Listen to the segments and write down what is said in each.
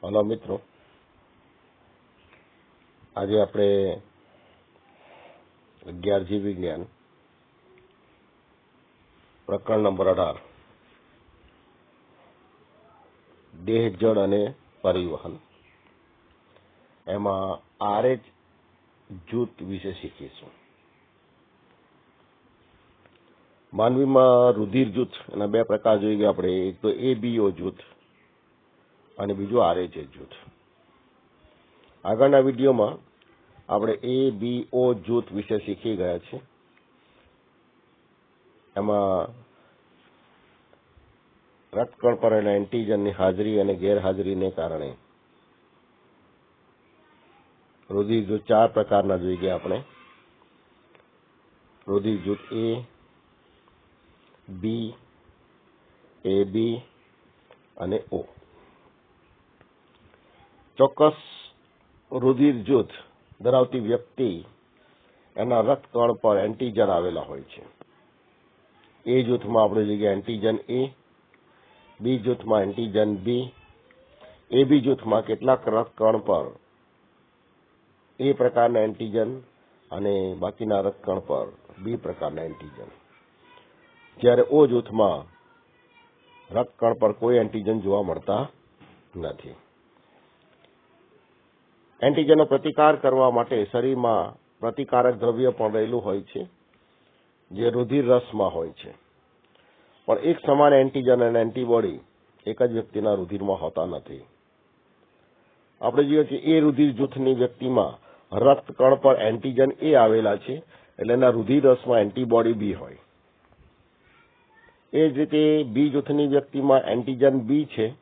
Hello મિત્રો, આજે આપણે 11 જીવ વિજ્ઞાન પ્રકરણ નંબર 18 દેહ જળ અને પરિવહન એમાં RH જૂથ વિશે શીખીશું. માનવીમાં રુધિર જૂથ એના બે પ્રકાર જોઈ ગયા આપણે. એક તો ABO જૂથ અને બીજું RH જૂથ. આગળના વિડીયોમાં આપણે ABO જૂથ વિશે શીખી ગયા છે. એમાં રક્તકણ પર એન્ટીજનની હાજરી અને ગેરહાજરીને કારણે રુધિર જૂથ 4 પ્રકારના જોઈ ગયા આપણે. રુધિર જૂથ A, B, AB અને O. ચોક્કસ રુધિર જૂથ ધરાવતી વ્યક્તિ એના રક્તકણ પર એન્ટીજન આવેલા હોય છે. A જૂથમાં આપણે જોઈએ એન્ટીજન A, B જૂથમાં એન્ટીજન B, AB જૂથમાં કેટલાક રક્તકણ પર A પ્રકારના એન્ટીજન અને બાકીના રક્તકણ પર B પ્રકારના એન્ટીજન. જ્યારે O જૂથમાં રક્તકણ પર કોઈ એન્ટીજન જોવા મળતા નથી. એન્ટીજનનો પ્રતિકાર કરવા માટે શરીરમાં પ્રતિકારક દ્રવ્ય પણ રહેલું હોય છે, જે રુધિર રસમાં હોય છે. પણ એક સમાન એન્ટીજન અને એન્ટીબોડી એક જ વ્યક્તિના રુધિરમાં હોતા નથી. આપણે જોઈએ છીએ એ રુધિર જૂથની વ્યક્તિમાં રક્તકણ પર એન્ટીજન A આવેલા છે, એટલે એના રુધિર રસમાં એન્ટીબોડી B હોય. એ જ રીતે B જૂથની વ્યક્તિમાં એન્ટીજન B છે,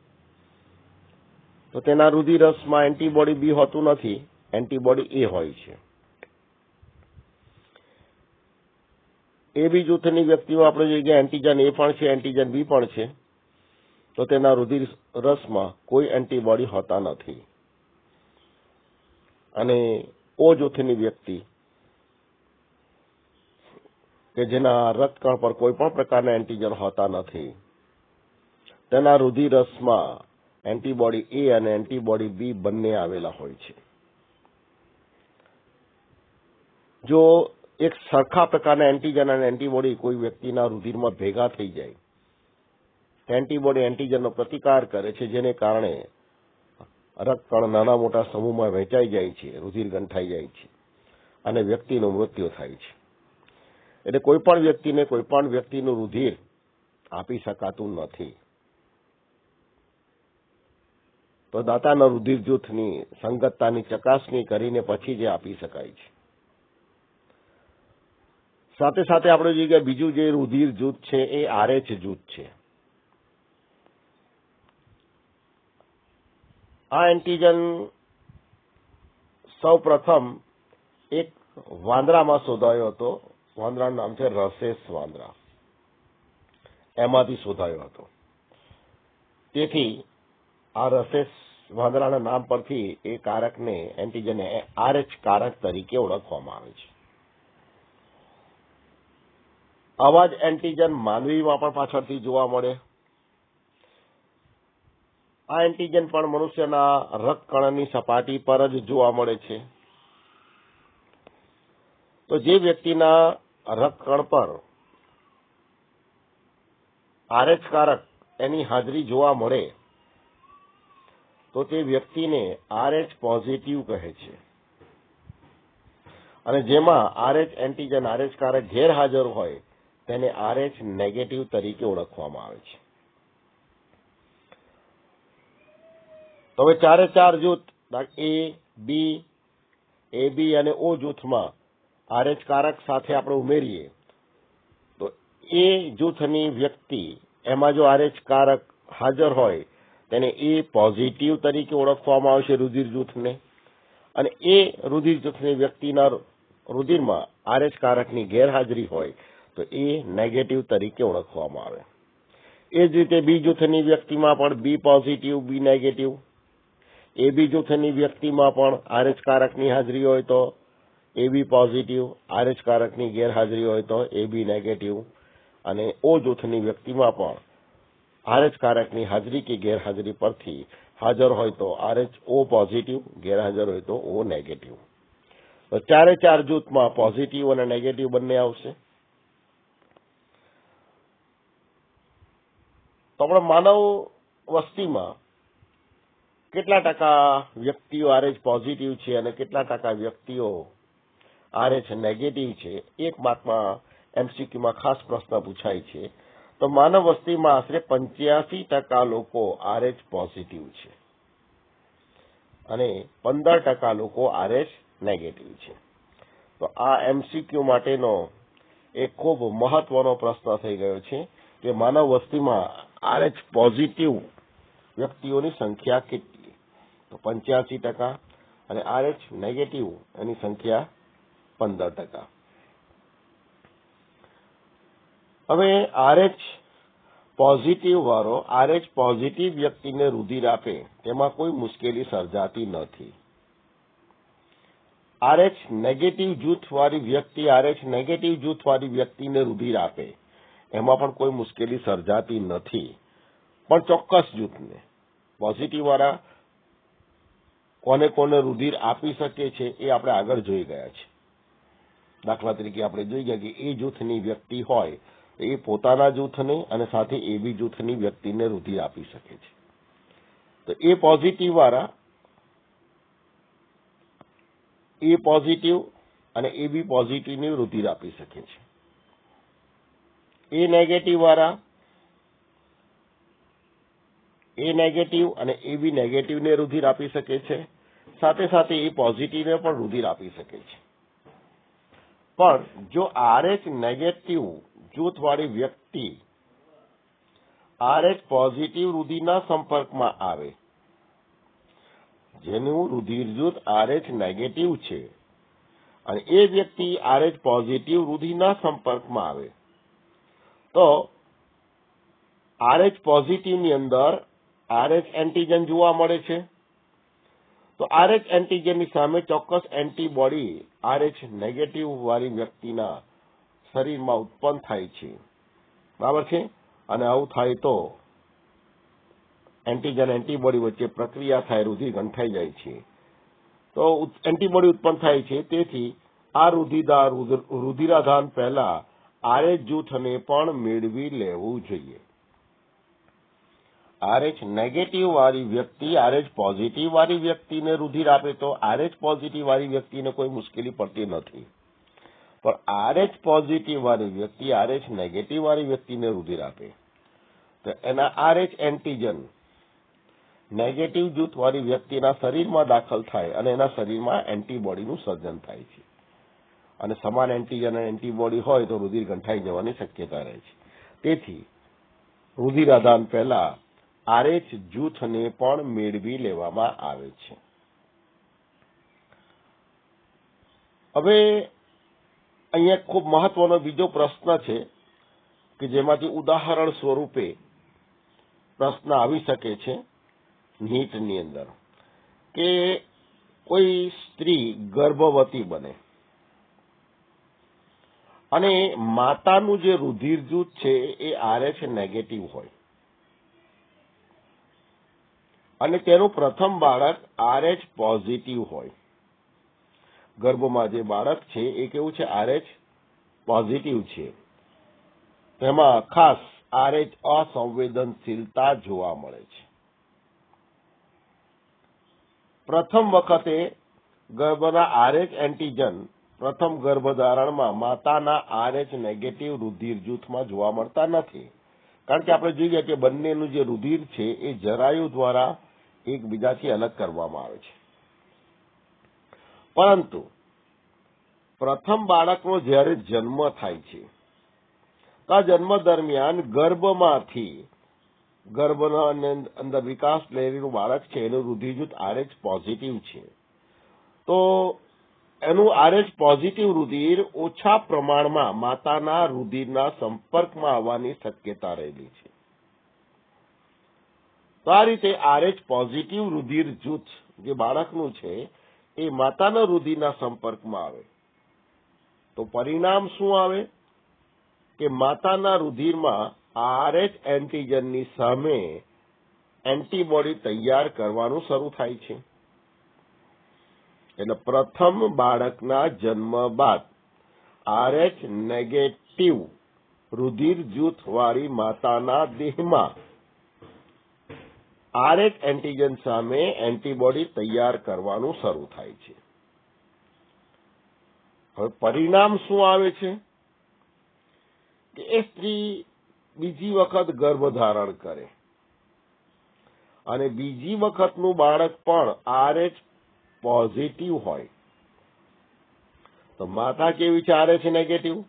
તો તેના રુધિર રસમાં એન્ટીબોડી B હોતું નથી, એન્ટીબોડી A હોય છે. AB જૂથની વ્યક્તિઓ આપણે જોઈએ એન્ટીજન A પણ છે, એન્ટીજન B પણ છે, તો તેના રુધિર રસમાં કોઈ એન્ટીબોડી હોતા નથી. અને O જૂથની વ્યક્તિ કે જેના રક્તકણ પર કોઈ પણ પ્રકારના એન્ટીજન હોતા નથી, તેના રુધિર રસમાં એન્ટીબોડી A અને એન્ટીબોડી B બંને આવેલા હોય છે. જો એક સરખા પ્રકારના એન્ટીજન અને એન્ટીબોડી કોઈ વ્યક્તિના રુધિરમાં ભેગા થઈ જાય, એન્ટીબોડી એન્ટીજનનો પ્રતિકાર કરે છે, જેને કારણે રક્તકણ નાના મોટા સમૂહમાં વહેંચાઈ જાય છે, રુધિર ગંઠાઈ જાય છે અને વ્યક્તિનું મૃત્યુ થાય છે. એટલે કોઈ પણ વ્યક્તિને કોઈ પણ વ્યક્તિનું રુધિર આપી શકાતું નથી. તો દાતાના રુધિર જૂથની સંગતતાની ચકાસણી કરીને પછી જ આપી શકાય છે. સાથે સાથે આપણે જોઈએ કે બીજું જે રુધિર જૂથ છે એ RH જૂથ છે. આ એન્ટીજન સૌ પ્રથમ એક વાંદરામાં શોધાયો હતો. વાંદરાનું નામ છે રસેસ વાંદરા. એમાંથી શોધાયો હતો. તેથી આ રસેસ વાંદરાના નામ પરથી એ કારકને એન્ટીજન RH કારક તરીકે ઓળખવામાં આવે છે. આવા જ એન્ટીજન માનવીમાં પણ પાછળથી જોવા મળે. આ એન્ટીજન પણ મનુષ્યના રક્તકણની સપાટી પર જ જોવા મળે છે. તો જે વ્યક્તિના રક્તકણ પર RH કારક એની હાજરી જોવા મળે તો તે વ્યક્તિને RH પોઝિટિવ કહે છે. અને જેમાં RH એન્ટીજન RH કારક ગેરહાજર હોય તેને RH નેગેટિવ તરીકે ઓળખવામાં આવે છે. તો હવે 4 જૂથ A, B, AB અને O જૂથમાં RH કારક સાથે આપણે ઉમેરીએ તો A જૂથની વ્યક્તિ એમાં જો RH કારક હાજર હોય તેને A પોઝિટિવ તરીકે ઓળખવામાં આવશે રુધિર જૂથને. અને એ રુધિર જૂથની વ્યક્તિના રુધિરમાં RH કારકની ગેરહાજરી હોય તો એ નેગેટિવ તરીકે ઓળખવામાં આવે. એ જ રીતે B જૂથની વ્યક્તિમાં પણ B positive, B negative. AB જૂથની વ્યક્તિમાં પણ RH કારકની હાજરી હોય તો AB પોઝિટિવ, RH કારકની ગેરહાજરી હોય તો AB નેગેટિવ. અને O જૂથની વ્યક્તિમાં પણ RH કારકની હાજરી કે ગેરહાજરી પરથી હાજર હોય તો RH O પોઝિટિવ, ગેરહાજર હોય તો O નેગેટિવ. તો ચારે ચાર જૂથમાં પોઝિટિવ અને નેગેટિવ બંને આવશે. તો આપણે માનવ વસ્તીમાં કેટલા ટકા વ્યક્તિઓ RH પોઝિટિવ છે અને કેટલા ટકા વ્યક્તિઓ RH નેગેટિવ છે, એક માર્કમાં MCQમાં ખાસ પ્રશ્ન પૂછાય છે. તો માનવ વસ્તીમાં આશરે 85% લોકો RH પોઝિટિવ છે અને 15% લોકો RH નેગેટિવ છે. તો આ MCQ માટેનો એક ખૂબ મહત્વનો પ્રશ્ન થઈ ગયો છે કે માનવ વસ્તીમાં RH પોઝિટિવ વ્યક્તિઓની સંખ્યા કેટલી? તો 85% અને RH નેગેટિવ એની સંખ્યા 15%. હવે RH પોઝિટિવ વાળો RH પોઝિટિવ વ્યક્તિને રુધિર આપે તેમાં કોઈ મુશ્કેલી સર્જાતી નથી. RH નેગેટિવ જૂથવાળી વ્યક્તિ RH નેગેટિવ જૂથવાળી વ્યક્તિને રુધિર આપે એમાં પણ કોઈ મુશ્કેલી સર્જાતી નથી. પણ ચોક્કસ જૂથને પોઝિટિવ વાળા કોને કોને રુધિર આપી શકે છે એ આપણે આગળ જોઈ ગયા છે. દાખલા તરીકે આપણે જોઈ ગયા કે એ જૂથની વ્યક્તિ હોય તો એ પોતાના જૂથને અને સાથે AB જૂથની વ્યક્તિને રુધિર આપી શકે છે. તો એ પોઝિટિવ વાળા એ પોઝિટિવ અને AB પોઝિટિવને રુધિર આપી શકે છે. એ નેગેટિવ વાળા એ નેગેટિવ અને AB નેગેટિવને રુધિર આપી શકે છે. સાથે સાથે એ પોઝિટિવને પણ રુધિર આપી શકે છે. પણ જો RH નેગેટિવ જૂથવાળી વ્યક્તિ RH પોઝિટિવ રુધિરના સંપર્કમાં આવે, જેનું રુધિર જૂથ RH નેગેટિવ છે અને એ વ્યક્તિ RH પોઝિટિવ રુધિરના સંપર્કમાં આવે તો RH પોઝિટિવની અંદર RH એન્ટીજન જોવા મળે છે. તો RH એન્ટીજનની સામે ચોક્કસ એન્ટીબોડી RH નેગેટિવ વાળી વ્યક્તિના શરીરમાં ઉત્પન્ન થાય છે, બરાબર છે. અને આવું થાય તો એન્ટીજન એન્ટીબોડી વચ્ચે પ્રક્રિયા થાય, રુધિર ગંઠાઈ જાય છે. તો એન્ટીબોડી ઉત્પન્ન થાય છે. તેથી આ રુધિરાધાન પહેલા RH જૂથને પણ મેળવી લેવું જોઈએ. RH નેગેટિવ વાળી વ્યક્તિ RH પોઝિટિવ વાળી વ્યક્તિને રુધિર આપે તો RH પોઝિટિવ વાળી વ્યક્તિને કોઈ મુશ્કેલી પડતી નથી. પણ RH પોઝિટિવ વાળી વ્યક્તિ RH નેગેટિવ વાળી વ્યક્તિને રુધિર આપે તો એના RH એન્ટીજન નેગેટિવ જૂથવાળી વ્યક્તિના શરીરમાં દાખલ થાય અને એના શરીરમાં એન્ટીબોડીનું સર્જન થાય છે. અને સમાન એન્ટીજન અને એન્ટીબોડી હોય તો રુધિર ગંઠાઈ જવાની શક્યતા રહે છે. તેથી રુધિરાદાન પહેલા RH જૂથને પણ મેળવી લેવામાં આવે છે. હવે અહીંયા ખૂબ મહત્વનો બીજો પ્રશ્ન છે કે જેમાંથી ઉદાહરણ સ્વરૂપે પ્રશ્ન આવી શકે છે નીટની અંદર, કે કોઈ સ્ત્રી ગર્ભવતી બને અને માતાનું જે રુધિર જૂથ છે એ RH નેગેટિવ હોય અને તેનું પ્રથમ બાળક RH પોઝિટિવ હોય. ગર્ભમાં જે બાળક છે એ કેવું છે? RH પોઝિટિવ છે. તેમાં ખાસ RH અસંવેદનશીલતા જોવા મળે છે. પ્રથમ વખતે ગર્ભના RH એન્ટીજન પ્રથમ ગર્ભધારણમાં માતાના RH નેગેટિવ રુધિર જૂથમાં જોવા મળતા નથી. કારણ કે આપણે જોઈએ કે બંનેનું જે રુધિર છે એ જરાયુ દ્વારા એકબીજાથી અલગ કરવામાં આવે છે. પરંતુ પ્રથમ બાળકનો જ્યારે જન્મ થાય છે તો આ જન્મ દરમિયાન ગર્ભના અંદર વિકાસ લહેરીનું બાળક છે એનું રુધિર જૂથ RH પોઝિટિવ છે. તો એનું RH પોઝિટિવ રુધિર ઓછા પ્રમાણમાં માતાના રુધિરના સંપર્કમાં આવવાની શક્યતા રહેલી છે. તો આ રીતે RH પોઝિટિવ રુધિર જૂથ જે બાળકનું છે એ માતાના રુધિરના સંપર્કમાં આવે તો પરિણામ શું આવે કે માતાના રુધિરમાં RH એન્ટીજનની સામે એન્ટીબોડી તૈયાર કરવાનું શરૂ થાય છે. એટલે પ્રથમ બાળકના જન્મ બાદ RH નેગેટિવ રુધિર જૂથવાળી માતાના દેહમાં RH એન્ટીજન સામે એન્ટીબોડી તૈયાર કરવાનું શરૂ થાય છે. હવે પરિણામ શું આવે છે કે એ સ્ત્રી બીજી વખત ગર્ભ ધારણ કરે અને બીજી વખતનું બાળક પણ RH પોઝિટિવ હોય. તો માતા કેવી છે? RH negative.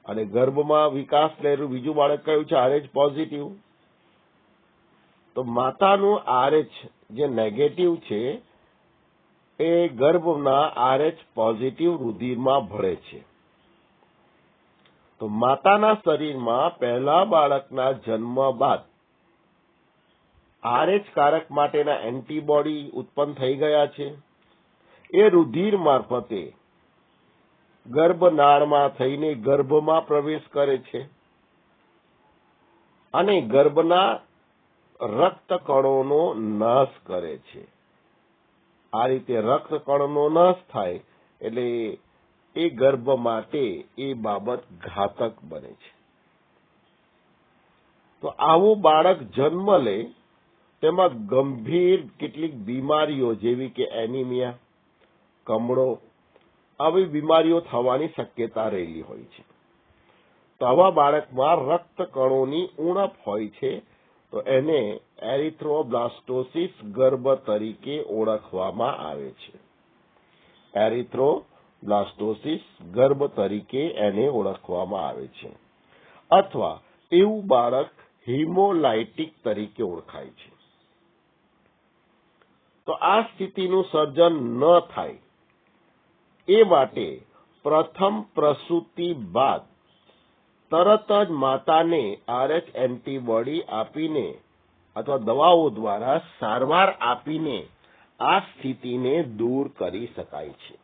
અને ગર્ભમાં વિકાસ થયેલું બીજું બાળક કયું છે? RH positive. તો માતાનું RH જે નેગેટિવ છે એ ગર્ભના RH પોઝિટિવ રુધિરમાં ભળે છે. તો માતાના શરીરમાં પહેલા બાળકના જન્મ બાદ RH કારક માટેના એન્ટીબોડી ઉત્પન્ન થઈ ગયા છે. એ રુધિર મારફતે ગર્ભનાળમાં થઈને ગર્ભમાં પ્રવેશ કરે છે અને ગર્ભના રક્તકણોનો નાશ કરે છે. આ રીતે રક્તકણોનો નાશ થાય એટલે એ ગર્ભ માટે એ બાબત ઘાતક બને છે. તો આવું બાળક જન્મ લે તેમાં ગંભીર કેટલીક બીમારીઓ જેવી કે એનિમિયા, કમળો આવી બીમારીઓ થવાની શક્યતા રહેલી હોય છે. તો આવા બાળકમાં રક્તકણોની ઉણપ હોય છે. તો એને એરિથ્રોબ્લાસ્ટોસિસ ગર્ભ તરીકે ઓળખવામાં આવે છે. એરિથ્રોબ્લાસ્ટોસિસ ગર્ભ તરીકે એને ઓળખવામાં આવે છે. અથવા એવું બાળક હિમોલાઇટિક તરીકે ઓળખાય છે. તો આ સ્થિતિનું સર્જન ન થાય એ માટે પ્રથમ પ્રસૂતિ બાદ તરત જ માતાને RH એન્ટીબોડી આપીને અથવા દવાઓ દ્વારા સારવાર આપીને આ સ્થિતિને દૂર કરી શકાય છે.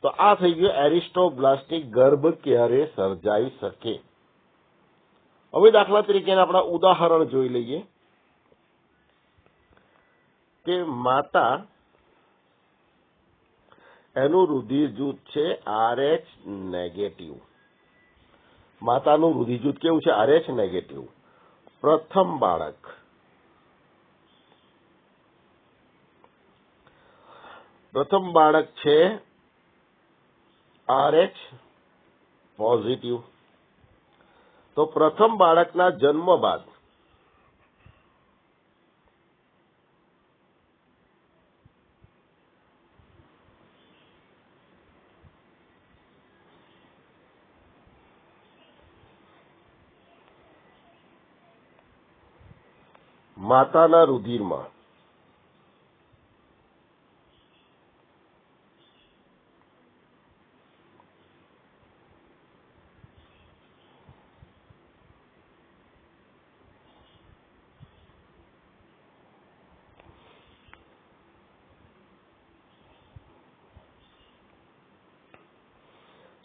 તો આ થઈ ગયું એરિસ્ટોબ્લાસ્ટિક ગર્ભ ક્યારે સર્જાઈ શકે. હવે દાખલા તરીકે આપણા ઉદાહરણ જોઈ લઈએ કે માતા એનું રુધિર જૂથ છે RH નેગેટિવ. માતાનું રુધિર જૂથ કેવું છે? RH negative. પ્રથમ બાળક છે RH પોઝિટિવ. તો પ્રથમ બાળકના જન્મ બાદ માતાના રુધિરમાં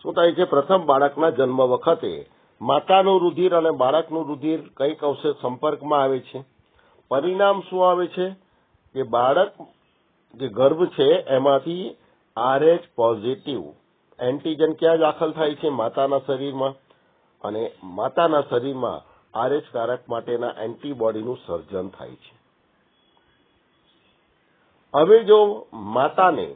શું થાય છે? પ્રથમ બાળકના જન્મ વખતે માતાનું રુધિર અને બાળકનું રુધિર કંઈક અંશે સંપર્કમાં આવે છે. પરિણામ શું આવે છે કે બાળક જે ગર્ભ છે એમાંથી RH પોઝિટિવ એન્ટીજન ક્યાં દાખલ થાય છે? માતાના શરીરમાં. અને માતાના શરીરમાં RH કારક માટેના એન્ટીબોડીનું સર્જન થાય છે. હવે જો માતાને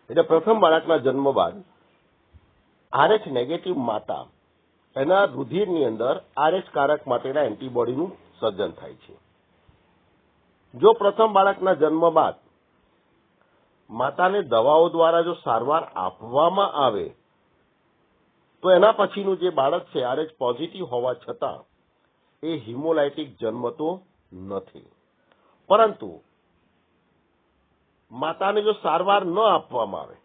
એટલે પ્રથમ બાળકના જન્મ બાદ RH નેગેટિવ માતા એના રુધિરની અંદર RH કારક માટેના એન્ટીબોડીનું સર્જન થાય છે. જો પ્રથમ બાળકના જન્મ બાદ માતાને દવાઓ દ્વારા જો સારવાર આપવામાં આવે તો એના પછીનું જે બાળક છે RH પોઝિટિવ હોવા છતાં એ હિમોલાઇટિક જન્મતો નથી. પરંતુ માતાને જો સારવાર ન આપવામાં આવે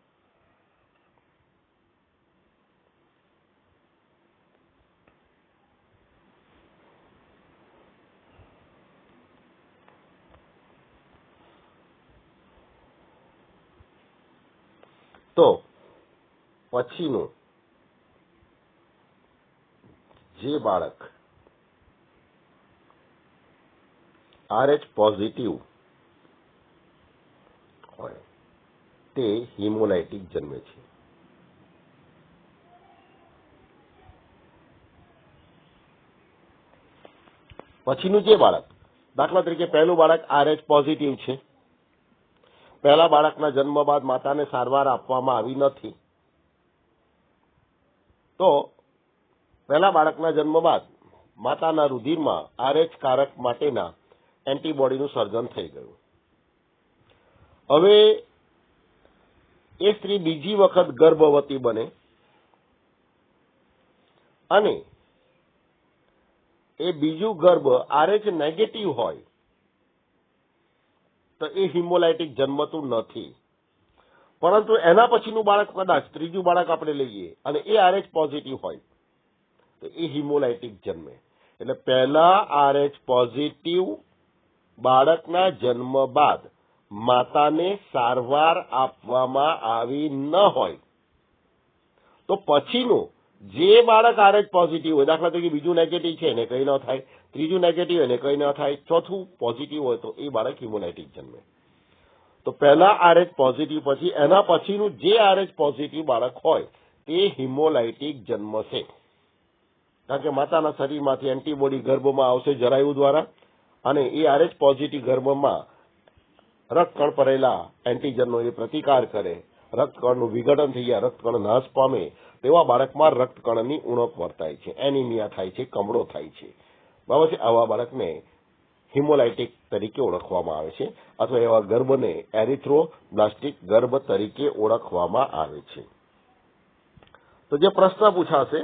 તો પછીનું જે બાળક RH પોઝિટિવ હોય તે હિમોલાઇટિક જન્મે છે. પછીનું જે બાળક, દાખલા તરીકે પહેલું બાળક RH પોઝિટિવ છે, પહેલા બાળકના જન્મ બાદ માતાને સારવાર આપવામાં આવી નથી, તો પહેલા બાળકના જન્મ બાદ માતાના રુધિરમાં RH કારક માટેના એન્ટીબોડીનું સર્જન થઈ ગયું. હવે એ સ્ત્રી બીજી વખત ગર્ભવતી બને અને એ બીજું ગર્ભ RH નેગેટિવ હોય તો એ હિમોલાઇટિક જન્મતું નથી. પરંતુ એના પછીનું બાળક કદાચ ત્રીજું બાળક આપણે લઈએ અને એ RH પોઝિટિવ હોય તો એ હિમોલાઇટિક જન્મે. એટલે પહેલા RH પોઝિટિવ બાળકના જન્મ બાદ માતાને સારવાર આપવામાં આવી ન હોય તો પછીનું જે બાળક RH પોઝિટિવ હોય, દાખલા તરીકે બીજું નેગેટિવ છે એને કંઈ ન થાય, ત્રીજું નેગેટિવ એને કંઈ ન થાય, ચોથું પોઝિટિવ હોય તો એ બાળક હિમોલાઇટિક જન્મે. તો પહેલા RH પોઝિટિવ પછી એના પછીનું જે RH પોઝિટિવ બાળક હોય તે હિમોલાઇટિક જન્મશે. કારણ કે માતાના શરીરમાંથી એન્ટીબોડી ગર્ભમાં આવશે જરાયુ દ્વારા અને એ RH પોઝિટિવ ગર્ભમાં રક્તકણ પરેલા એન્ટીજનનો એ પ્રતિકાર કરે, રક્તકણનું વિઘટન થઈ જાય, રક્તકણ નાશ પામે, તેવા બાળકમાં રક્તકણની ઉણપ વર્તાય છે, એનિમિયા થાય છે, કમળો થાય છે. બરાબર છે. આવા બાળકને હિમોલાઇટિક તરીકે ઓળખવામાં આવે છે અથવા એવા ગર્ભને એરિથ્રોબ્લાસ્ટિક ગર્ભ તરીકે ઓળખવામાં આવે છે. તો જે પ્રશ્ન પૂછાશે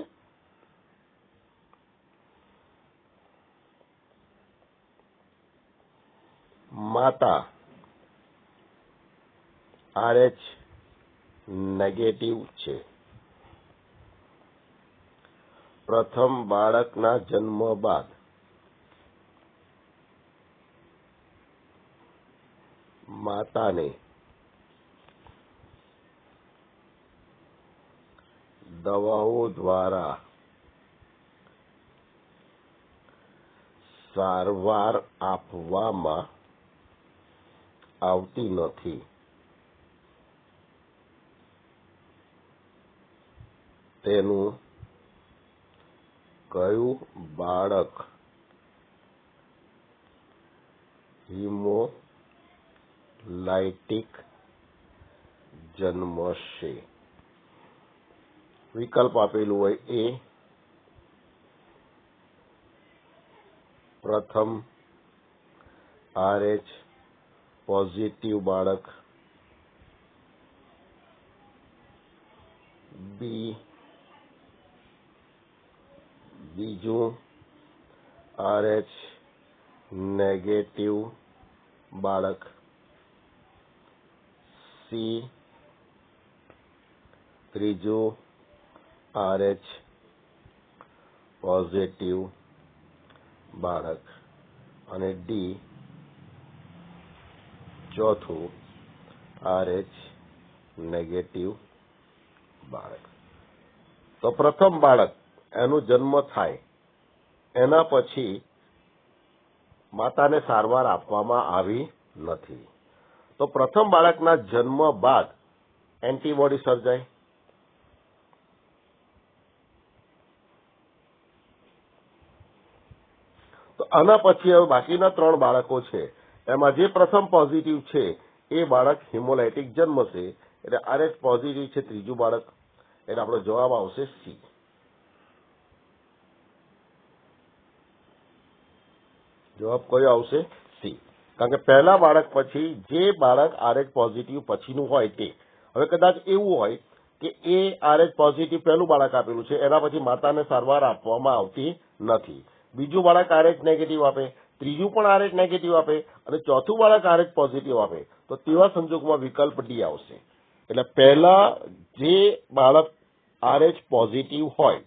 માતા RH નેગેટિવ છે, પ્રથમ બાળકના જન્મ બાદ માતાને દવાઓ દ્વારા સારવાર આપવામાં આવતી નથી. તેનું કયું બાળક હિમોલાઇટિક જન્મશે? વિકલ્પ આપેલું હોય એ પ્રથમ RH પોઝિટિવ બાળક, બી બીજું RH નેગેટિવ બાળક, સી ત્રીજું RH પોઝિટિવ બાળક અને ડી ચોથું RH નેગેટિવ બાળક. તો પ્રથમ બાળક એનું જન્મ થાય એના પછી માતાને સારવાર આપવામાં આવી નથી. તો પ્રથમ બાળકના જન્મ બાદ એન્ટીબોડી સર્જાય. તો આના પછી હવે બાકીના 3 બાળકો છે એમાં જે પ્રથમ પોઝિટિવ છે એ બાળક હિમોલાઇટિક જન્મશે એટલે RH પોઝિટિવ છે ત્રીજું બાળક, એટલે આપણો જવાબ આવશે સી. જવાબ કયો આવશે? સી. કારણ કે પહેલા બાળક પછી જે બાળક RH પોઝિટિવ પછીનું હોય તે. હવે કદાચ એવું હોય કે એ RH પોઝિટિવ પહેલું બાળક આપેલું છે, એના પછી માતાને સારવાર આપવામાં આવતી નથી, બીજું બાળક RH નેગેટિવ આપે, ત્રીજું પણ RH નેગેટિવ આપે અને ચોથું બાળક RH પોઝિટિવ આપે, તો તેવા સંજોગોમાં વિકલ્પ ડી આવશે. એટલે પહેલા જે બાળક RH પોઝિટિવ હોય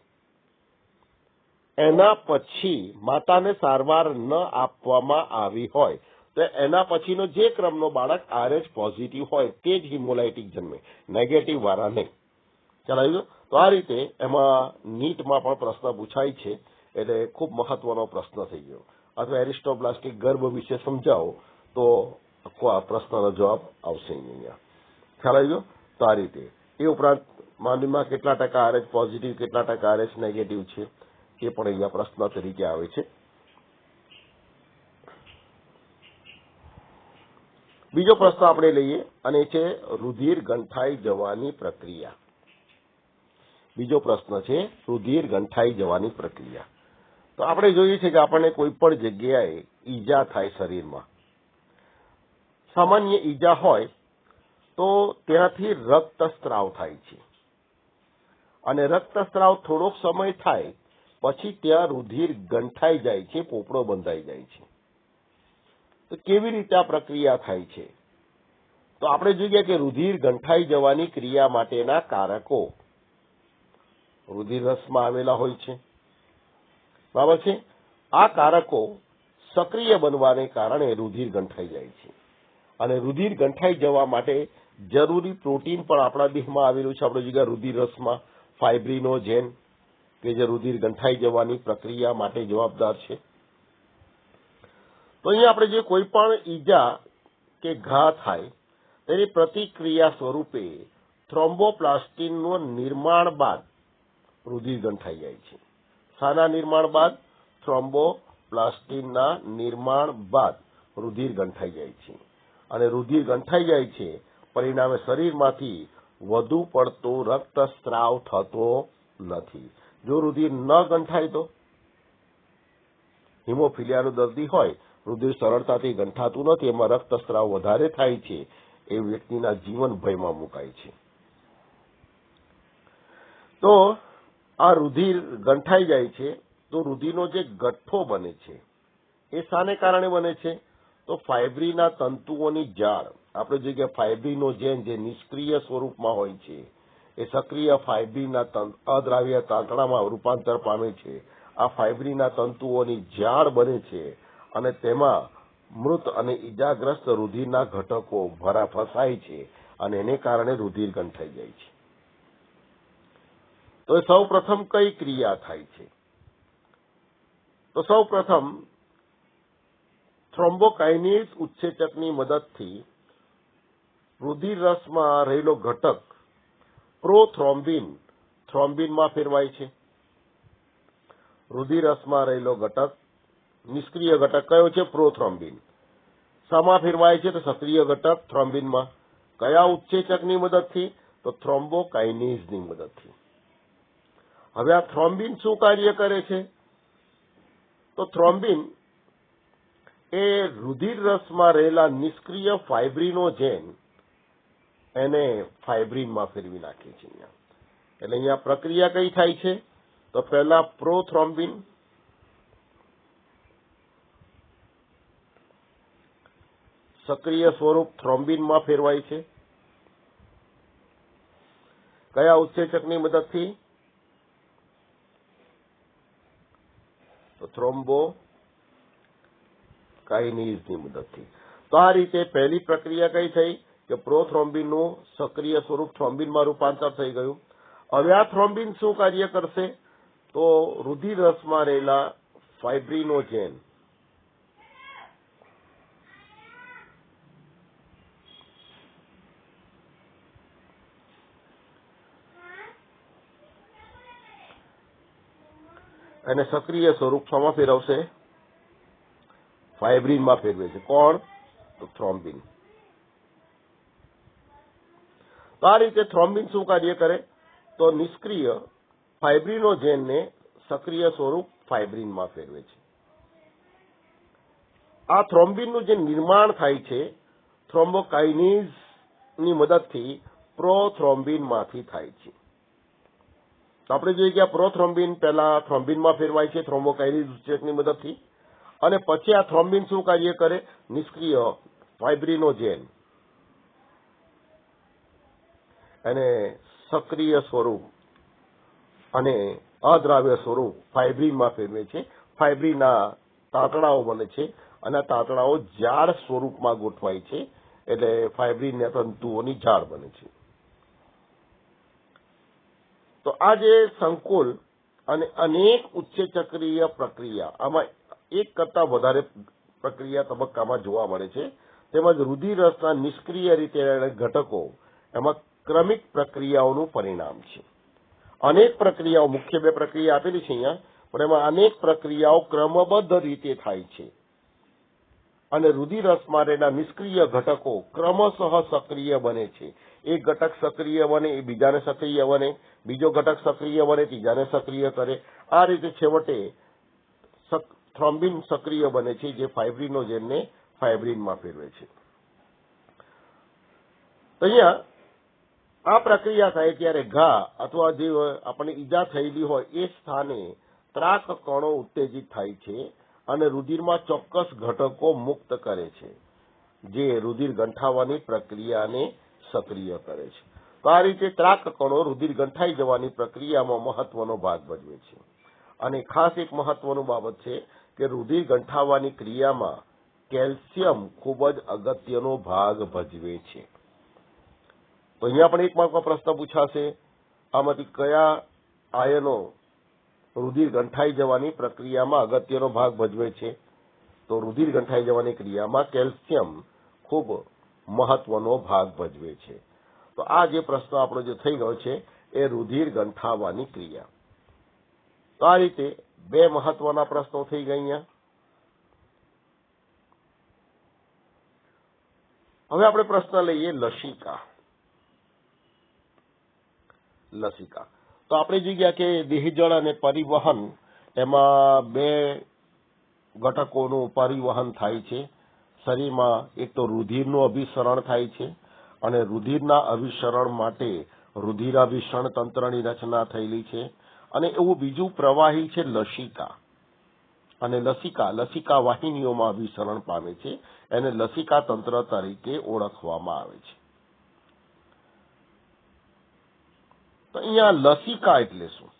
એના પછી માતાને સારવાર ન આપવામાં આવી હોય તો એના પછીનો જે ક્રમનો બાળક RH પોઝિટિવ હોય તે જ હિમોલાઇટિક જન્મે, નેગેટિવ વાળા નહીં. ખ્યાલ આવી ગયો? તો આ રીતે એમાં નીટમાં પણ પ્રશ્ન પૂછાય છે, એટલે ખૂબ મહત્વનો પ્રશ્ન થઈ ગયો. અથવા એરિસ્ટોબ્લાસ્ટિક ગર્ભ વિશે સમજાવો તો આખો આ પ્રશ્નનો જવાબ આવશે અહીંયા. ખ્યાલ આવી ગયો? તો આ રીતે. એ ઉપરાંત માનવીમાં કેટલા ટકા RH પોઝિટિવ, કેટલા ટકા RH નેગેટિવ છે એ પણ અહીંયા પ્રશ્ન તરીકે આવે છે. બીજો પ્રશ્ન આપણે લઈએ અને એ છે રુધિર ગંઠાઈ જવાની પ્રક્રિયા. બીજો પ્રશ્ન છે રુધિર ગંઠાઈ જવાની પ્રક્રિયા. તો આપણે જોઈએ છે કે આપણને કોઈ પણ જગ્યાએ ઈજા થાય શરીરમાં, સામાન્ય ઈજા હોય તો ત્યાંથી રક્તસ્રાવ થાય છે અને રક્તસ્રાવ થોડોક સમય થાય પછી ત્યાં રુધિર ગંઠાઈ જાય છે, પોપડો બંધાઈ જાય છે. તો કેવી રીતે આ પ્રક્રિયા થાય છે? તો આપણે જોઈએ કે રુધિર ગંઠાઈ જવાની ક્રિયા માટેના કારકો રુધિર રસમાં આવેલા હોય છે, બરાબર છે. આ કારકો સક્રિય બનવાને કારણે રુધિર ગંઠાઈ જાય છે અને રુધિર ગંઠાઈ જવા માટે જરૂરી પ્રોટીન પણ આપણા દેહમાં આવેલું છે. આપણે જોઈએ રુધિર રસમાં ફાઇબ્રિનોજેન કે જે રુધિર ગંઠાઈ જવાની પ્રક્રિયા માટે જવાબદાર છે. તો અહીંયા આપણે જે કોઈ પણ ઈજા કે ઘા થાય તેની પ્રતિક્રિયા સ્વરૂપે થ્રોમ્બોપ્લાસ્ટિનનું નિર્માણ બાદ રુધિર ગંઠાઈ જાય છે. શાના નિર્માણ બાદ? થ્રોમ્બોપ્લાસ્ટિનના નિર્માણ બાદ રુધિર ગંઠાઈ જાય છે અને રુધિર ગંઠાઈ જાય છે, પરિણામે શરીરમાંથી વધુ પડતો રક્તસ્રાવ થતો નથી. જો રુધિર ન ગંઠાય તો હિમોફિલિયાનો દર્દી હોય, રુધિર સરળતાથી ગંઠાતું નથી, એમાં રક્તસ્રાવ વધારે થાય છે, એ વ્યક્તિના જીવન ભયમાં મુકાય છે. તો આ રુધિર ગંઠાઈ જાય છે તો રુધિરનો જે ગઠ્ઠો બને છે એ શાને કારણે બને છે? તો ફાઇબ્રિનના તંતુઓની જાળ. આપણે જોઈએ કે ફાઇબ્રિનોજેન જે નિષ્ક્રિય સ્વરૂપમાં હોય છે એ સક્રિય ફાઇબ્રિનના અદ્રાવ્ય તાંતણામાં રૂપાંતર પામે છે. આ ફાઇબ્રિનના તંતુઓની જાળ બને છે અને તેમાં મૃત અને ઈજાગ્રસ્ત રુધિરના ઘટકો ફસાય છે અને એને કારણે રુધિર ગંઠાઈ જાય છે. તો સૌ પ્રથમ કઈ ક્રિયા થાય છે? તો સૌ પ્રથમ થ્રોમ્બોકાઇનેઝ ઉત્સેચકની મદદથી રુધિર રસમાં રહેલો ઘટક થ્રોમ્બિનમાં ફેરવાય છે. રુધિર રસમાં રહેલો ઘટક નિષ્ક્રિય ઘટક કયો છે? પ્રોથ્રોમ્બિન. શામાં ફેરવાય છે? તો સક્રિય ઘટક થ્રોમ્બિનમાં. કયા ઉત્સેચકની મદદથી? તો થ્રોમ્બોકાઇનેઝની મદદથી. હવે આ થ્રોમ્બિન શું કાર્ય કરે છે? તો થ્રોમ્બિન એ રુધિર રસમાં રહેલા નિષ્ક્રિય ફાઇબ્રિનોજેન એને ફાઇબ્રિનમાં ફેરવી નાખે છે. એટલે અહીંયા પ્રક્રિયા કઈ થાય છે? તો પહેલા પ્રોથ્રોમ્બિન સક્રિય સ્વરૂપ થ્રોમ્બિનમાં ફેરવાય છે. કયા ઉત્સેચકની મદદથી? તો થ્રોમ્બોકાઇનેઝની મદદથી. તો આ રીતે પહેલી પ્રક્રિયા કઈ થઈ કે પ્રોથ્રોમ્બિનનું સક્રિય સ્વરૂપ થ્રોમ્બિનમાં રૂપાંતર થઈ ગયું. હવે આ થ્રોમ્બિન શું કાર્ય કરશે? તો રુધિર રસમાં રહેલા ફાઇબ્રિનોજેન અને સક્રિય સ્વરૂપ શામાં ફેરવશે? ફાઇબ્રિનમાં ફેરવે છે. કોણ? તો થ્રોમ્બિન. તો આ રીતે થ્રોમ્બિન શું કાર્ય કરે, તો નિષ્ક્રિય ફાઇબ્રિનોજેનને સક્રિય સ્વરૂપ ફાઇબ્રિનમાં ફેરવે છે. આ થ્રોમ્બિનનું જે નિર્માણ થાય છે થ્રોમ્બોકાઇનેઝની મદદથી પ્રોથ્રોમ્બિનમાંથી થાય છે. તો આપણે જોઈએ કે આ પ્રોથ્રોમ્બિન પહેલા થ્રોમ્બિનમાં ફેરવાય છે થ્રોમ્બોકાઇનેઝ ઉત્સેચકની મદદથી, અને પછી આ થ્રોમ્બિન શું કાર્ય કરે, નિષ્ક્રિય ફાઇબ્રિનોજેન અને સક્રિય સ્વરૂપ અને અદ્રાવ્ય સ્વરૂપ ફાઇબ્રિનમાં ફેરવે છે. ફાઇબ્રિનના તાંતણાઓ બને છે અને આ તાંતણાઓ જાળ સ્વરૂપમાં ગોઠવાય છે, એટલે ફાઇબ્રિનના તંતુઓની જાળ બને છે. તો આ જે સંકુલ અને અનેક ઉત્સેચક્રિય પ્રક્રિયા, આમાં એક કરતા વધારે પ્રક્રિયા તબક્કામાં જોવા મળે છે, તેમજ રુધિર રસના નિષ્ક્રિય રીતે ઘટકો, એમાં ક્રમિક પ્રક્રિયાઓનું પરિણામ છે. અનેક પ્રક્રિયાઓ, મુખ્ય બે પ્રક્રિયા આપેલી છે અહીંયા, પણ એમાં અનેક પ્રક્રિયાઓ ક્રમબદ્ધ રીતે થાય છે અને રુધિર રસ માટેના નિષ્ક્રિય ઘટકો ક્રમશઃ સક્રિય બને છે. એક ઘટક સક્રિય બને એ બીજાને સક્રિય બને, બીજો ઘટક સક્રિય બને ત્રીજાને સક્રિય કરે. આ રીતે છેવટે થ્રોમ્બિન સક્રિય બને છે, જે ફાઇબ્રિનોજેનને ફાઇબ્રિનમાં ફેરવે છે. તો અહીંયા આ પ્રક્રિયા થાય ત્યારે ઘા અથવા જે આપણને ઈજા થયેલી હોય એ સ્થાને ત્રાક કણો ઉત્તેજિત થાય છે અને રુધિરમાં ચોક્કસ ઘટકો મુક્ત કરે છે, જે રુધિર ગંઠાવાની પ્રક્રિયાને સક્રિય કરે છે. તો આ રીતે ત્રાક કણો રુધિર ગંઠાઈ જવાની પ્રક્રિયામાં મહત્વનો ભાગ ભજવે છે. અને ખાસ એક મહત્વનું બાબત છે કે રુધિર ગંઠાવાની ક્રિયામાં કેલ્શિયમ ખૂબ જ અગત્યનો ભાગ ભજવે છે. તો અહીંયા પણ એક માર્કમાં પ્રશ્ન પૂછાશે, આમાંથી કયા આયનો રુધિર ગંઠાઈ જવાની પ્રક્રિયામાં અગત્યનો ભાગ ભજવે છે? તો રુધિર ગંઠાઈ જવાની ક્રિયામાં કેલ્શિયમ ખૂબ મહત્વનો ભાગ ભજવે છે. તો આ જે પ્રશ્ન આપણો જે થઈ ગયો છે એ રુધિર ગંઠાવાની ક્રિયા. તો આ રીતે બે મહત્વના પ્રશ્નો થઈ ગયા અહીંયા. હવે આપણે પ્રશ્ન લઈએ લસિકા. તો આપણે જોઈ ગયા કે દેહજળ અને પરિવહન, એમાં બે ઘટકોનું પરિવહન થાય છે શરીરમાં. એક તો રુધિરનું અભિસરણ થાય છે અને રુધિરના અભિસરણ માટે રુધિરાભિસરણ તંત્રની રચના થયેલી છે, અને એવું બીજું પ્રવાહી છે લસિકા. અને લસિકા વાહિનીઓમાં અભિસરણ પામે છે, એને લસિકા તંત્ર તરીકે ઓળખવામાં આવે છે. તો અહીંયા લસિકા એટલે શું?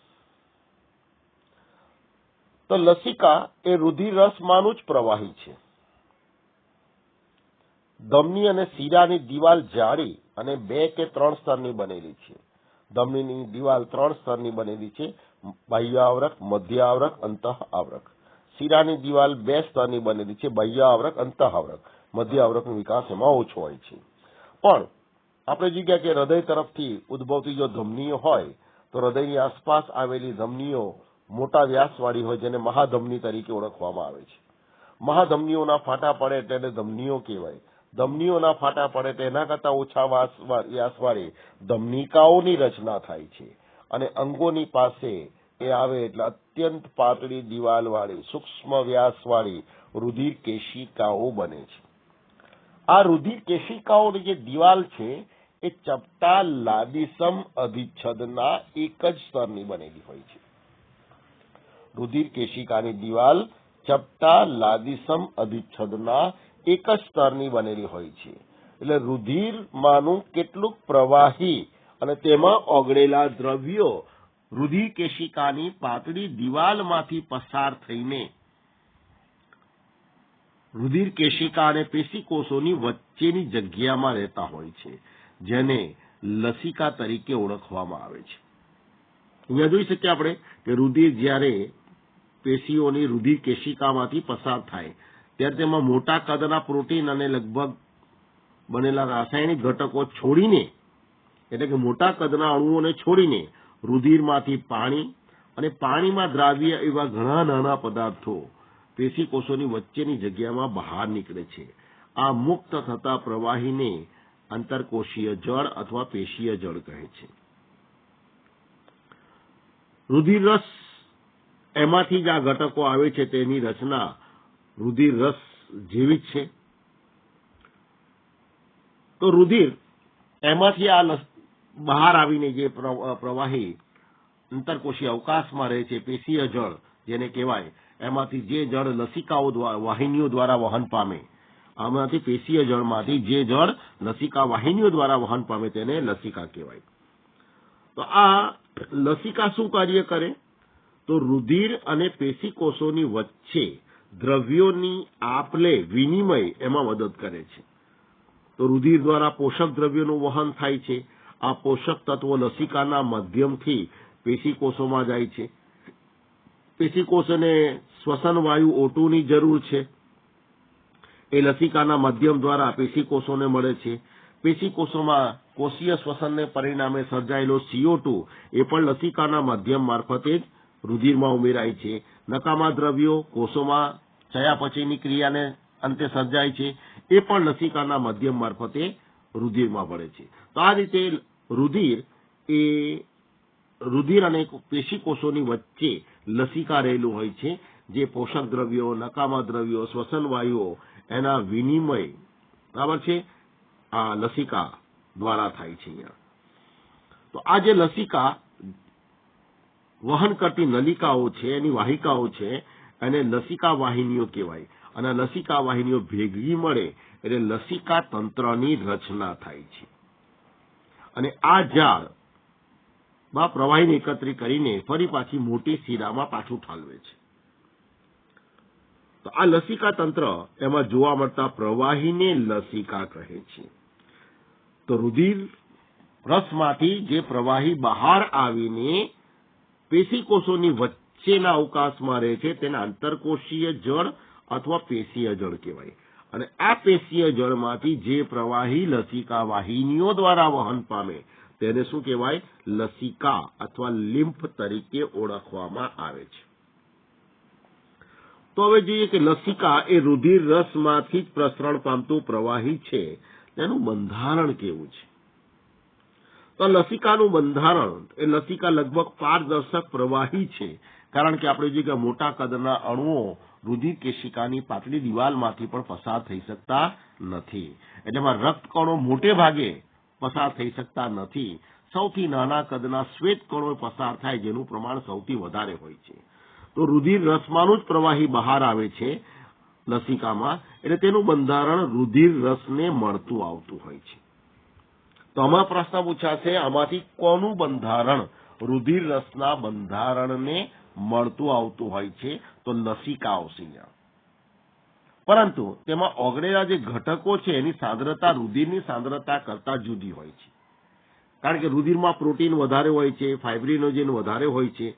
તો લસિકા એ રુધિર રસમાંનું જ પ્રવાહી છે. ધમની અને શિરાની દિવાલ જાડી અને 2 કે 3 સ્તરની બનેલી છે. ધમનીની દિવાલ 3 સ્તરની બનેલી છે, બાહ્ય આવરક, મધ્ય આવરક, અંતઃ આવરક. શિરાની દિવાલ 2 સ્તરની બનેલી છે, બાહ્ય આવરક, અંતઃ આવરક. મધ્ય આવરકનો વિકાસ એમાં ઓછો હોય છે. પણ આપણે જોઈ ગયા કે હૃદય તરફથી ઉદ્ભવતી જો ધમનીઓ હોય તો હૃદયની આસપાસ આવેલી ધમનીઓ મોટા વ્યાસવાળી હોય, જેને મહાધમની તરીકે ઓળખવામાં આવે છે. મહાધમનીઓના ફાટા પડે એટલે એને ધમનીઓ કહેવાય. ધમનીઓના ફાટા પડે તો એના કરતા ઓછા વ્યાસવાળી ધમનિકાઓની રચના થાય છે, અને અંગોની પાસે એ આવે એટલે અત્યંત પાતળી દિવાલવાળી સૂક્ષ્મ વ્યાસવાળી રુધિર કેશિકાઓ બને છે. આ રુધિર કેશિકાઓની જે દિવાલ છે એ ચપટા લાદીસમ અધિચ્છદના એક જ સ્તરની બનેલી હોય છે. રુધિર કેશિકાની દિવાલ ચપટા લાદીસમ અધિચ્છદના એક જ સ્તરની બનેલી હોય છે. એટલે રુધિરમાંનું કેટલુંક પ્રવાહી અને તેમાં ઓગળેલા દ્રવ્યો રુધિર કેશિકાની પાતળી દિવાલમાંથી પસાર થઈને રુધિર કેશિકા અને પેશીકોષોની વચ્ચેની જગ્યામાં રહેતા હોય છે, જેને લસિકા તરીકે ઓળખવામાં આવે છે. અહીંયા જોઈ શકીએ આપણે કે રુધિર જ્યારે પેશીઓની રુધિર કેશિકામાંથી પસાર થાય ત્યારે તેમાં મોટા કદના પ્રોટીન અને લગભગ બનેલા રાસાયણિક ઘટકો છોડીને, એટલે કે મોટા કદના અણુઓને છોડીને રુધિરમાંથી પાણી અને પાણીમાં દ્રાવ્ય એવા ઘણા નાના પદાર્થો પેશીકોષોની વચ્ચેની જગ્યામાં બહાર નીકળે છે. આ મુક્ત થતા પ્રવાહીને આંતરકોશીય જળ અથવા પેશીય જળ કહે છે. રુધિર રસ એમાંથી જ આ ઘટકો આવે છે, તેની રચના રુધિર રસ જેવી જ છે. તો રુધિર એમાંથી આ બહાર આવીને જે પ્રવાહી અંતરકોશીય અવકાશમાં રહે છે, પેશીય જળ જેને કહેવાય, એમાંથી જે જળ લસિકાઓ વાહિનીઓ દ્વારા વહન પામે, આમાંથી પેશીય જળમાંથી જે જળ લસિકા વાહિનીઓ દ્વારા વહન પામે તેને લસિકા કહેવાય. તો આ લસિકા શું કાર્ય કરે? તો રુધિર અને પેશી કોષોની વચ્ચે દ્રવ્યોની આપ-લે વિનિમય એમાં મદદ કરે છે. તો રુધિર દ્વારા પોષક દ્રવ્યોનું વહન થાય છે. આ પોષક તત્વો લસિકાના માધ્યમથી પેશી કોષોમાં જાય છે. પેશી કોષોને શ્વસન વાયુ O2 ની જરૂર છે. એ લસિકાના માધ્યમ દ્વારા પેશી કોષોને મળે છે. પેશી કોષોમાં કોષીય શ્વસનને પરિણામે સર્જાયેલો CO2 એ પણ લસિકાના માધ્યમ મારફતે જ રુધિરમાં ઉમેરાય છે. નકામા દ્રવ્યો કોષોમાં ચયાપચયની ક્રિયાને અંતે સર્જાય છે, એ પણ લસિકાના માધ્યમ મારફતે રુધિરમાં ભળે છે. તો આ રીતે રુધિર અને પેશી કોષોની વચ્ચે લસિકા રહેલું હોય છે, જે પોષક દ્રવ્યો, નકામા દ્રવ્યો, શ્વસન વાયુઓ એના વિનિમય બરાબર છે આ લસિકા દ્વારા થાય છે. અહીંયા તો આ જે લસિકા વહન કરતી નલિકાઓ છે, એની વાહિકાઓ છે, એને લસિકા વાહિનીઓ કહેવાય. અને લસિકા વાહિનીઓ ભેગી મળે એટલે લસિકા તંત્રની રચના થાય છે. અને આ ઝાડમાં પ્રવાહીને એકત્રિત કરીને ફરી પાછી મોટી શિરામાં પાછું ઠાલવે છે. તો આ લસિકા તંત્ર એમાં જોવા મળતા પ્રવાહીને લસિકા કહે છે. તો રુધિર રસમાંથી જે પ્રવાહી બહાર આવીને પેશી કોષોની વચ્ચેના અવકાશમાં રહે છે તેને આંતરકોશીય જળ અથવા પેશીય જળ કહેવાય. અને આ પેશીય જળમાંથી જે પ્રવાહી લસિકા વાહિનીઓ દ્વારા વહન પામે તેને શું કહેવાય? લસિકા અથવા લિમ્ફ તરીકે ઓળખવામાં આવે છે. તો હવે જોઈએ કે લસિકા એ રુધિર રસમાંથી જ પ્રસરણ પામતું પ્રવાહી છે, તેનું બંધારણ કેવું છે? તો લસિકાનું બંધારણ એ લસિકા લગભગ પારદર્શક પ્રવાહી છે, કારણ કે આપણે જોઈએ કે મોટા કદના અણુઓ રુધિર કેશિકાની પાતળી દિવાલમાંથી પણ પસાર થઈ શકતા નથી. એટલે એમાં રક્તકણો મોટે ભાગે પસાર થઈ શકતા નથી. સૌથી નાના કદના શ્વેત કણો પસાર થાય, જેનું પ્રમાણ સૌથી વધારે હોય છે. તો રુધિર રસમાંનું જ પ્રવાહી બહાર આવે છે લસિકામાં, એટલે તેનું બંધારણ રુધિર રસને મળતું આવતું હોય છે. તો આમાં પ્રશ્ન પૂછાશે, આમાંથી કોનું બંધારણ રુધિર રસના બંધારણને મળતું આવતું હોય છે? તો લસિકા આવશે. પરંતુ તેમાં ઓગળેલા જે ઘટકો છે એની સાંદ્રતા રુધિરની સાંદ્રતા કરતા જુદી હોય છે, કારણ કે રુધિરમાં પ્રોટીન વધારે હોય છે, ફાઇબ્રિનોજેન વધારે હોય છે,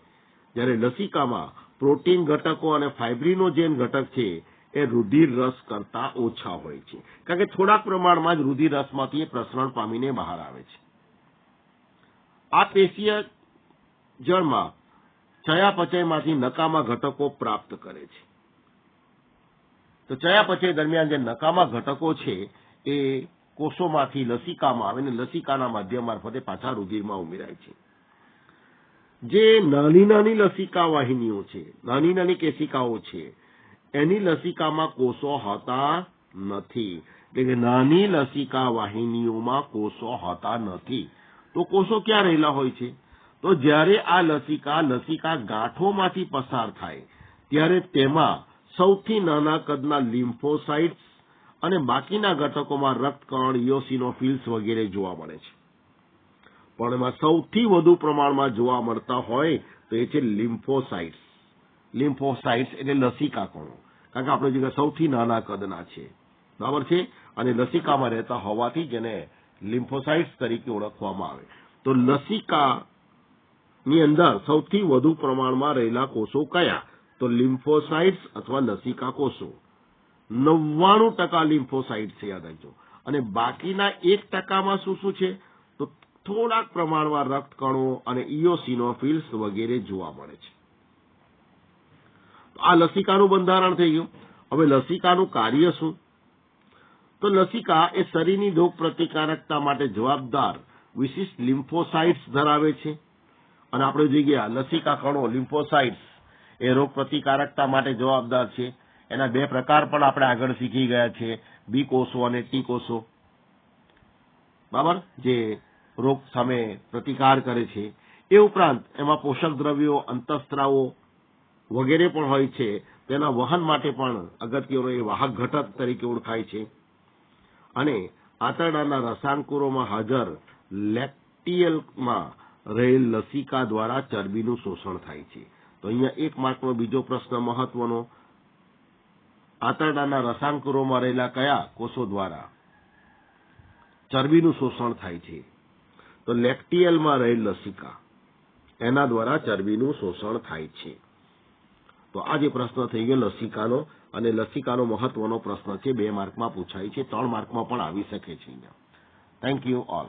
જ્યારે લસિકામાં પ્રોટીન ઘટકો અને ફાઇબ્રિનોજેન ઘટક છે એ રુધિર રસ કરતા ઓછા હોય છે, કારણ કે થોડાક પ્રમાણમાં જ રુધિર રસમાંથી એ પ્રસરણ પામીને બહાર આવે છે. આ પેશીય જળમાં ચયાપચયમાંથી નકામા ઘટકો પ્રાપ્ત કરે છે. તો ચયાપચય દરમિયાન જે નકામા ઘટકો છે એ કોષોમાંથી લસિકામાં આવે અને લસિકાના માધ્યમ મારફતે પાછા રુધિરમાં ઉમેરાય છે. જે નાની નાની લસિકા વાહિનીઓ છે, નાની નાની કેશિકાઓ છે, એની લસિકામાં કોષો હોતા નથી. એટલે કે નાની લસિકા વાહિનીઓમાં કોષો હોતા નથી. તો કોષો ક્યાં રહેલા હોય છે? તો જ્યારે આ લસિકા ગાંઠોમાંથી પસાર થાય ત્યારે તેમાં સૌથી નાના કદના લિમ્ફોસાઇટ્સ અને બાકીના ઘટકોમાં રક્તકણ, ઇયોસિનોફિલ્સ વગેરે જોવા મળે છે. પણ એમાં સૌથી વધુ પ્રમાણમાં જોવા મળતા હોય તો એ છે લિમ્ફોસાઇટ્સ. લિમ્ફોસાઇટ્સ એટલે લસિકા કણો, કારણ કે આપણે જે સૌથી નાના કદના છે, બરાબર છે, અને લસિકામાં રહેતા હોવાથી જેને લિમ્ફોસાઇટ્સ તરીકે ઓળખવામાં આવે. તો લસિકાની અંદર સૌથી વધુ પ્રમાણમાં રહેલા કોષો કયા? તો લિમ્ફોસાઇટ્સ અથવા લસિકા કોષો. 99% લિમ્ફોસાઇટ્સ છે, યાદ રાખજો. અને બાકીના 1%માં શું શું છે? તો થોડાક પ્રમાણમાં રક્તકણો અને ઇયોસિનોફિલ્સ વગેરે જોવા મળે છે. આ લસિકાનું બંધારણ થઈ ગયું. હવે લસિકાનું કાર્ય શું? તો લસિકા એ શરીરની રોગ પ્રતિકારકતા માટે જવાબદાર વિશિષ્ટ લિમ્ફોસાઇટ્સ ધરાવે છે. અને આપણે જોઈ ગયા લસિકા કણો લિમ્ફોસાઇટ્સ એ રોગ પ્રતિકારકતા માટે જવાબદાર છે. એના બે પ્રકાર પણ આપણે આગળ શીખી ગયા છે, બી કોષો અને ટી કોષો, બરાબર, જે રોગ સામે પ્રતિકાર કરે છે. એ ઉપરાંત એમાં પોષક દ્રવ્યો, અંતઃસ્ત્રાવો વગેરે પણ હોય છે. તેના વહન માટે પણ અગત્યનો એ વાહક ઘટક તરીકે ઓળખાય છે. અને આંતરડાના રસાંકુરોમાં હાજર લેક્ટિયલમાં રહેલ લસિકા દ્વારા ચરબીનું શોષણ થાય છે. તો અહીંયા 1 માર્કનો બીજો પ્રશ્ન મહત્વનો, આંતરડાના રસાંકુરોમાં રહેલા કયા કોષો દ્વારા ચરબીનું શોષણ થાય છે? તો લેક્ટિયલમાં રહેલ લસિકા, એના દ્વારા ચરબીનું શોષણ થાય છે. તો આ જે પ્રશ્ન થઈ ગયો લસિકાનો, અને લસિકાનો મહત્વનો પ્રશ્ન છે, 2 માર્કમાં પૂછાય છે, 3 માર્કમાં પણ આવી શકે છે. Thank you all.